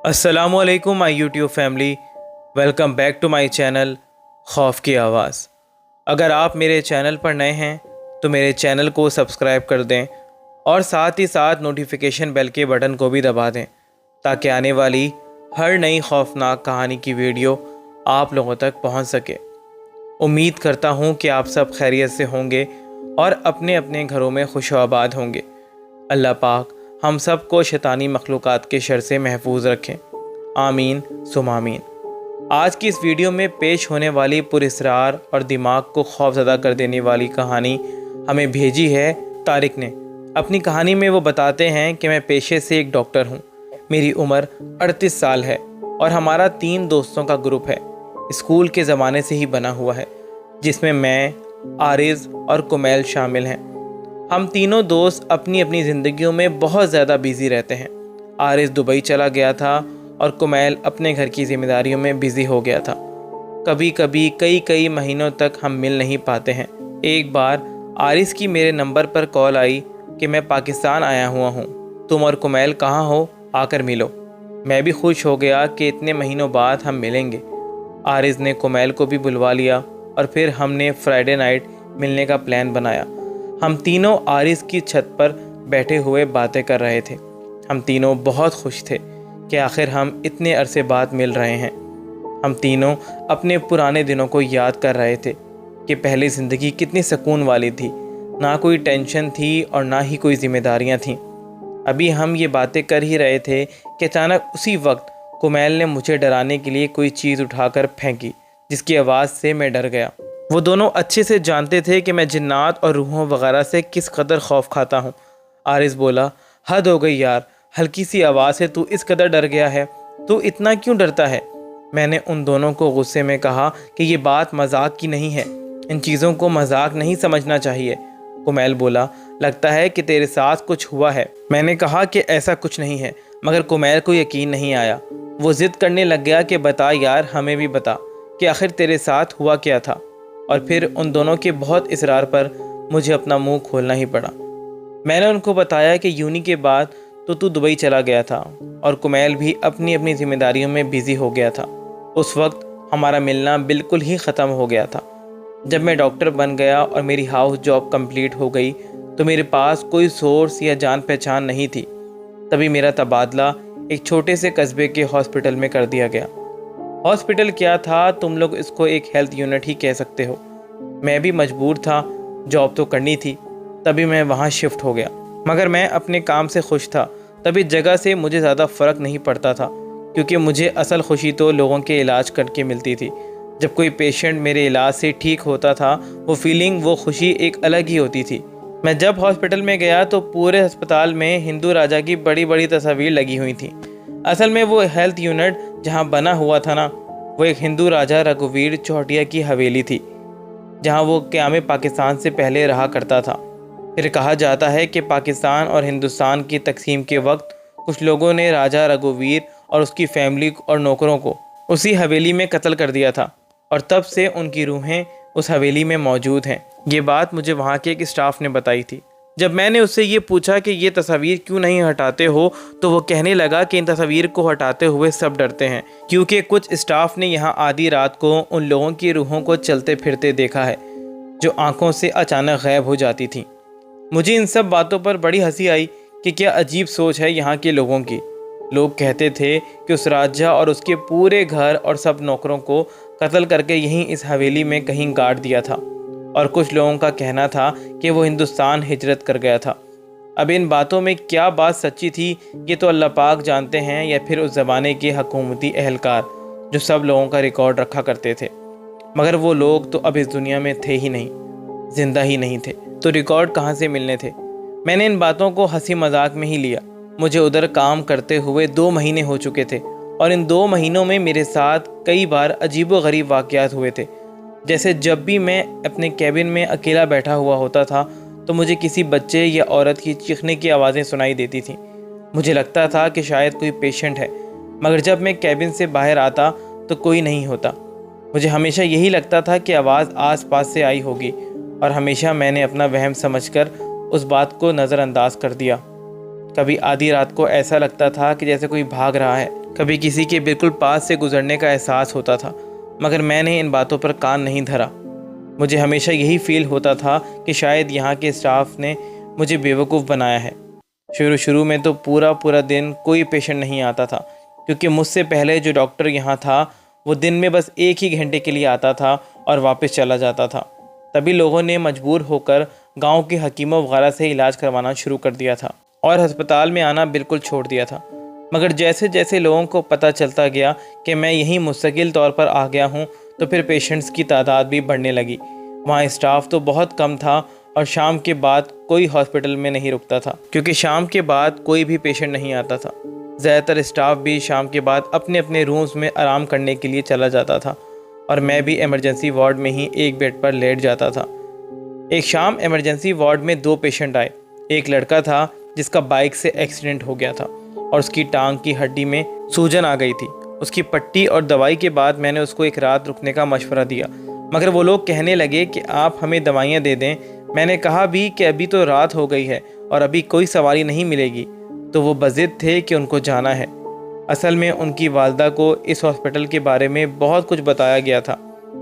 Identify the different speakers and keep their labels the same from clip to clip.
Speaker 1: अस्सलामुअलैकुम my YouTube family, welcome back to my channel खौफ की आवाज़। अगर आप मेरे चैनल पर नए हैं तो मेरे चैनल को सब्सक्राइब कर दें और साथ ही साथ नोटिफिकेशन बेल के बटन को भी दबा दें ताकि आने वाली हर नई खौफनाक कहानी की वीडियो आप लोगों तक पहुंच सके। उम्मीद करता हूं कि आप सब खैरियत से होंगे और अपने अपने घरों में खुश आबाद होंगे। अल्लाह पाक हम सब को शैतानी मखलूक़ात के शर से महफूज रखें, आमीन सुम आमीन। आज की इस वीडियो में पेश होने वाली पुरस्रार और दिमाग को खौफज़दा कर देने वाली कहानी हमें भेजी है तारिक ने। अपनी कहानी में वो बताते हैं कि मैं पेशे से एक डॉक्टर हूँ, मेरी उम्र 38 साल है और हमारा 3 दोस्तों का ग्रुप है। स्कूल के ज़माने से ही बना हुआ है, जिसमें मैं, आरिज़ और कुमैल शामिल हैं। हम तीनों दोस्त अपनी अपनी ज़िंदगियों में बहुत ज़्यादा बिज़ी रहते हैं। आरिज़ दुबई चला गया था और कुमैल अपने घर की ज़िम्मेदारियों में बिज़ी हो गया था। कभी कभी कई महीनों तक हम मिल नहीं पाते हैं। एक बार आरिज़ की मेरे नंबर पर कॉल आई कि मैं पाकिस्तान आया हुआ हूँ, तुम और कुमैल कहाँ हो, आकर मिलो। मैं भी खुश हो गया कि इतने महीनों बाद हम मिलेंगे। आरिज़ ने कुमैल को भी बुलवा लिया और फिर हमने फ्राइडे नाइट मिलने का प्लान बनाया। हम तीनों आरिज़ की छत पर बैठे हुए बातें कर रहे थे। हम तीनों बहुत खुश थे कि आखिर हम इतने अरसे बाद मिल रहे हैं। हम तीनों अपने पुराने दिनों को याद कर रहे थे कि पहले ज़िंदगी कितनी सुकून वाली थी, ना कोई टेंशन थी और ना ही कोई ज़िम्मेदारियां थीं। अभी हम ये बातें कर ही रहे थे कि अचानक उसी वक्त कुमैल ने मुझे डराने के लिए कोई चीज़ उठाकर फेंकी, जिसकी आवाज़ से मैं डर गया। वो दोनों अच्छे से जानते थे कि मैं जिन्नात और रूहों वगैरह से किस कदर खौफ खाता हूँ। आरिज़ बोला, हद हो गई यार, हल्की सी आवाज़ से तू इस कदर डर गया है, तू इतना क्यों डरता है? मैंने उन दोनों को गुस्से में कहा कि ये बात मजाक की नहीं है, इन चीज़ों को मजाक नहीं समझना चाहिए। कुमैल बोला, लगता है कि तेरे साथ कुछ हुआ है। मैंने कहा कि ऐसा कुछ नहीं है, मगर कुमैल को यकीन नहीं आया। वो ज़िद करने लग गया कि बता यार, हमें भी बता कि आखिर तेरे साथ हुआ क्या था। और फिर उन दोनों के बहुत इसरार पर मुझे अपना मुंह खोलना ही पड़ा। मैंने उनको बताया कि यूनी के बाद तो तू दुबई चला गया था और कुमैल भी अपनी अपनी जिम्मेदारियों में बिज़ी हो गया था। उस वक्त हमारा मिलना बिल्कुल ही ख़त्म हो गया था। जब मैं डॉक्टर बन गया और मेरी हाउस जॉब कंप्लीट हो गई तो मेरे पास कोई सोर्स या जान पहचान नहीं थी। तभी मेरा तबादला एक छोटे से कस्बे के हॉस्पिटल में कर दिया गया। हॉस्पिटल क्या था, तुम लोग इसको एक हेल्थ यूनिट ही कह सकते हो। मैं भी मजबूर था, जॉब तो करनी थी, तभी मैं वहाँ शिफ्ट हो गया। मगर मैं अपने काम से खुश था, तभी जगह से मुझे ज़्यादा फ़र्क नहीं पड़ता था, क्योंकि मुझे असल खुशी तो लोगों के इलाज करके मिलती थी। जब कोई पेशेंट मेरे इलाज से ठीक होता था, वो फीलिंग, वो खुशी एक अलग ही होती थी। मैं जब हॉस्पिटल में गया तो पूरे अस्पताल में हिंदू राजा की बड़ी बड़ी तस्वीर लगी हुई थी। असल में वो हेल्थ यूनिट जहाँ बना हुआ था ना, वो एक हिंदू राजा रघुवीर चौटिया की हवेली थी, जहाँ वो क़याम पाकिस्तान से पहले रहा करता था। फिर कहा जाता है कि पाकिस्तान और हिंदुस्तान की तकसीम के वक्त कुछ लोगों ने राजा रघुवीर और उसकी फैमिली और नौकरों को उसी हवेली में कत्ल कर दिया था और तब से उनकी रूहें उस हवेली में मौजूद हैं। ये बात मुझे वहाँ के एक स्टाफ ने बताई थी। जब मैंने उससे ये पूछा कि ये तस्वीर क्यों नहीं हटाते हो, तो वो कहने लगा कि इन तस्वीर को हटाते हुए सब डरते हैं, क्योंकि कुछ स्टाफ ने यहाँ आधी रात को उन लोगों की रूहों को चलते फिरते देखा है जो आंखों से अचानक गायब हो जाती थीं। मुझे इन सब बातों पर बड़ी हंसी आई कि क्या अजीब सोच है यहाँ के लोगों की। लोग कहते थे कि उस राजा और उसके पूरे घर और सब नौकरों को कत्ल करके यहीं इस हवेली में कहीं गाड़ दिया था, और कुछ लोगों का कहना था कि वो हिंदुस्तान हिजरत कर गया था। अब इन बातों में क्या बात सच्ची थी, ये तो अल्लाह पाक जानते हैं, या फिर उस ज़माने के हुकूमती अहलकार जो सब लोगों का रिकॉर्ड रखा करते थे। मगर वो लोग तो अब इस दुनिया में थे ही नहीं, ज़िंदा ही नहीं थे, तो रिकॉर्ड कहाँ से मिलने थे। मैंने इन बातों को हंसी मजाक में ही लिया। मुझे उधर काम करते हुए 2 महीने हो चुके थे और इन 2 महीनों में मेरे साथ कई बार अजीबो-गरीब वाक़यात हुए थे। जैसे जब भी मैं अपने कैबिन में अकेला बैठा हुआ होता था तो मुझे किसी बच्चे या औरत की चीखने की आवाज़ें सुनाई देती थीं। मुझे लगता था कि शायद कोई पेशेंट है, मगर जब मैं कैबिन से बाहर आता तो कोई नहीं होता। मुझे हमेशा यही लगता था कि आवाज़ आस-पास से आई होगी, और हमेशा मैंने अपना वहम समझकर उस बात को नज़रअंदाज कर दिया। कभी आधी रात को ऐसा लगता था कि जैसे कोई भाग रहा है, कभी किसी के बिल्कुल पास से गुजरने का एहसास होता था, मगर मैंने इन बातों पर कान नहीं धरा। मुझे हमेशा यही फील होता था कि शायद यहाँ के स्टाफ ने मुझे बेवकूफ़ बनाया है। शुरू में तो पूरा पूरा दिन कोई पेशेंट नहीं आता था, क्योंकि मुझसे पहले जो डॉक्टर यहाँ था वो दिन में बस 1 ही घंटे के लिए आता था और वापस चला जाता था। तभी लोगों ने मजबूर होकर गांव के हकीमों वगैरह से इलाज करवाना शुरू कर दिया था और अस्पताल में आना बिल्कुल छोड़ दिया था। मगर जैसे जैसे लोगों को पता चलता गया कि मैं यहीं मुस्तकिल तौर पर आ गया हूँ, तो फिर पेशेंट्स की तादाद भी बढ़ने लगी। वहाँ स्टाफ तो बहुत कम था और शाम के बाद कोई हॉस्पिटल में नहीं रुकता था, क्योंकि शाम के बाद कोई भी पेशेंट नहीं आता था। ज़्यादातर स्टाफ भी शाम के बाद अपने अपने रूम्स में आराम करने के लिए चला जाता था और मैं भी इमरजेंसी वार्ड में ही एक बेड पर लेट जाता था। एक शाम इमरजेंसी वार्ड में 2 पेशेंट आए। एक लड़का था जिसका बाइक से एक्सीडेंट हो गया था और उसकी टांग की हड्डी में सूजन आ गई थी। उसकी पट्टी और दवाई के बाद मैंने उसको एक रात रुकने का मशवरा दिया, मगर वो लोग कहने लगे कि आप हमें दवाइयाँ दे दें। मैंने कहा भी कि अभी तो रात हो गई है और अभी कोई सवारी नहीं मिलेगी, तो वो बज़िद थे कि उनको जाना है। असल में उनकी वालदा को इस हॉस्पिटल के बारे में बहुत कुछ बताया गया था,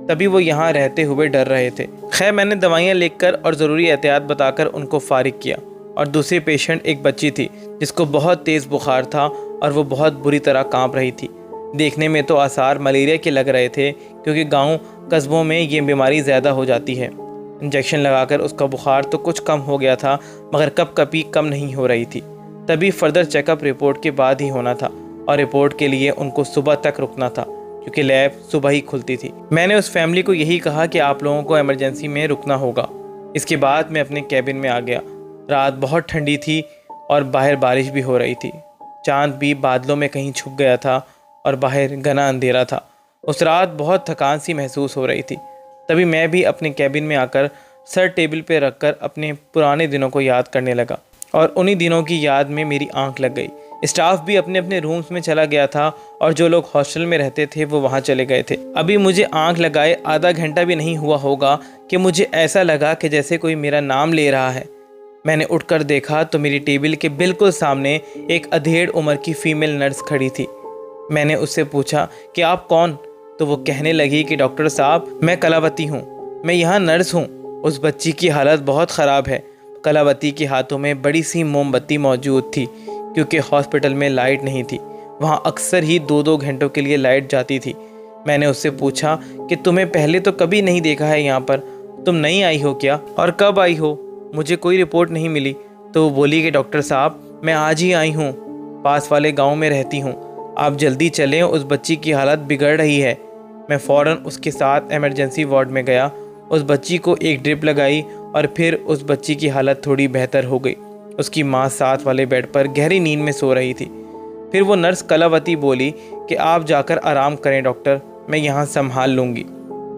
Speaker 1: तभी वो यहाँ रहते हुए डर रहे थे। खैर, मैंने दवाइयाँ लिखकर और ज़रूरी एहतियात बताकर उनको फारिग किया। और दूसरी पेशेंट एक बच्ची थी जिसको बहुत तेज़ बुखार था और वो बहुत बुरी तरह काँप रही थी। देखने में तो आसार मलेरिया के लग रहे थे, क्योंकि गाँव कस्बों में ये बीमारी ज़्यादा हो जाती है। इंजेक्शन लगाकर उसका बुखार तो कुछ कम हो गया था, मगर कभी कम नहीं हो रही थी। तभी फर्दर चेकअप रिपोर्ट के बाद ही होना था और रिपोर्ट के लिए उनको सुबह तक रुकना था, क्योंकि लैब सुबह ही खुलती थी। मैंने उस फैमिली को यही कहा कि आप लोगों को इमरजेंसी में रुकना होगा। इसके बाद मैं अपने कैबिन में आ गया। रात बहुत ठंडी थी और बाहर बारिश भी हो रही थी। चांद भी बादलों में कहीं छुप गया था और बाहर घना अंधेरा था। उस रात बहुत थकान सी महसूस हो रही थी। तभी मैं भी अपने कैबिन में आकर सर टेबल पे रखकर अपने पुराने दिनों को याद करने लगा और उन्हीं दिनों की याद में मेरी आंख लग गई। स्टाफ भी अपने अपने रूम्स में चला गया था और जो लोग हॉस्टल में रहते थे वो वहाँ चले गए थे। अभी मुझे आंख लगाए आधा घंटा भी नहीं हुआ होगा कि मुझे ऐसा लगा कि जैसे कोई मेरा नाम ले रहा है। मैंने उठकर देखा तो मेरी टेबल के बिल्कुल सामने एक अधेड़ उम्र की फ़ीमेल नर्स खड़ी थी। मैंने उससे पूछा कि आप कौन? तो वो कहने लगी कि डॉक्टर साहब, मैं कलावती हूँ, मैं यहाँ नर्स हूँ। उस बच्ची की हालत बहुत ख़राब है। कलावती के हाथों में बड़ी सी मोमबत्ती मौजूद थी, क्योंकि हॉस्पिटल में लाइट नहीं थी। वहाँ अक्सर ही 2-2 घंटों के लिए लाइट जाती थी। मैंने उससे पूछा कि तुम्हें पहले तो कभी नहीं देखा है यहाँ पर, तुम नई आई हो क्या और कब आई हो? मुझे कोई रिपोर्ट नहीं मिली। तो वो बोली कि डॉक्टर साहब, मैं आज ही आई हूँ, पास वाले गाँव में रहती हूँ, आप जल्दी चलें, उस बच्ची की हालत बिगड़ रही है। मैं फ़ौरन उसके साथ इमरजेंसी वार्ड में गया। उस बच्ची को एक ड्रिप लगाई और फिर उस बच्ची की हालत थोड़ी बेहतर हो गई। उसकी माँ साथ वाले बेड पर गहरी नींद में सो रही थी। फिर वो नर्स कलावती बोली कि आप जाकर आराम करें डॉक्टर, मैं यहाँ संभाल लूँगी।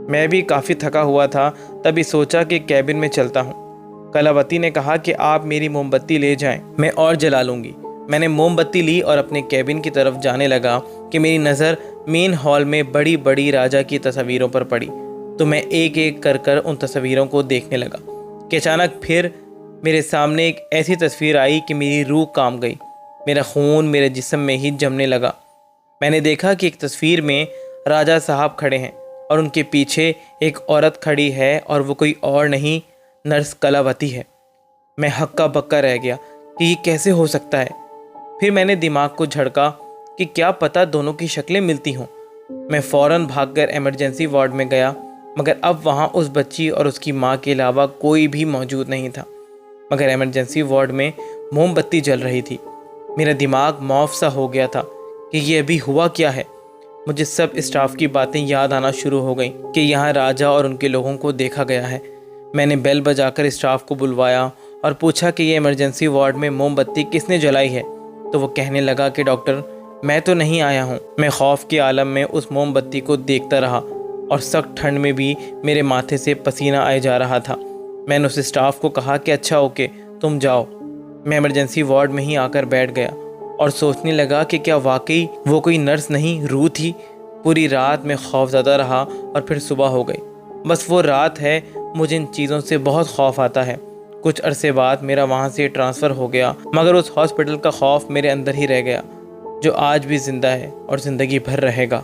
Speaker 1: मैं भी काफ़ी थका हुआ था, तभी सोचा कि कैबिन में चलता हूँ। कलावती ने कहा कि आप मेरी मोमबत्ती ले जाएं, मैं और जला लूँगी। मैंने मोमबत्ती ली और अपने कैबिन की तरफ जाने लगा कि मेरी नज़र मेन हॉल में बड़ी बड़ी राजा की तस्वीरों पर पड़ी। तो मैं एक एक कर उन तस्वीरों को देखने लगा कि अचानक फिर मेरे सामने एक ऐसी तस्वीर आई कि मेरी रूह कांप गई। मेरा खून मेरे जिस्म में ही जमने लगा। मैंने देखा कि एक तस्वीर में राजा साहब खड़े हैं और उनके पीछे एक औरत खड़ी है और वो कोई और नहीं, नर्स कलावती है। मैं हक्का बक्का रह गया कि ये कैसे हो सकता है। फिर मैंने दिमाग को झड़का कि क्या पता दोनों की शक्लें मिलती हों। मैं फ़ौरन भागकर इमरजेंसी वार्ड में गया, मगर अब वहाँ उस बच्ची और उसकी माँ के अलावा कोई भी मौजूद नहीं था। मगर इमरजेंसी वार्ड में मोमबत्ती जल रही थी। मेरा दिमाग मौफ सा हो गया था कि ये अभी हुआ क्या है। मुझे सब स्टाफ की बातें याद आना शुरू हो गई कि यहाँ राजा और उनके लोगों को देखा गया है। मैंने बेल बजाकर स्टाफ को बुलवाया और पूछा कि ये इमरजेंसी वार्ड में मोमबत्ती किसने जलाई है। तो वो कहने लगा कि डॉक्टर, मैं तो नहीं आया हूँ। मैं खौफ के आलम में उस मोमबत्ती को देखता रहा और सख्त ठंड में भी मेरे माथे से पसीना आए जा रहा था। मैंने उस स्टाफ को कहा कि अच्छा ओके, तुम जाओ। मैं इमरजेंसी वार्ड में ही आकर बैठ गया और सोचने लगा कि क्या वाकई वो कोई नर्स नहीं, रूह थी। पूरी रात में खौफज़दा रहा और फिर सुबह हो गई। बस वो रात है, मुझे इन चीज़ों से बहुत खौफ आता है। कुछ अरसे बाद मेरा वहाँ से ट्रांसफ़र हो गया, मगर उस हॉस्पिटल का खौफ मेरे अंदर ही रह गया। जो आज भी ज़िंदा है और ज़िंदगी भर रहेगा।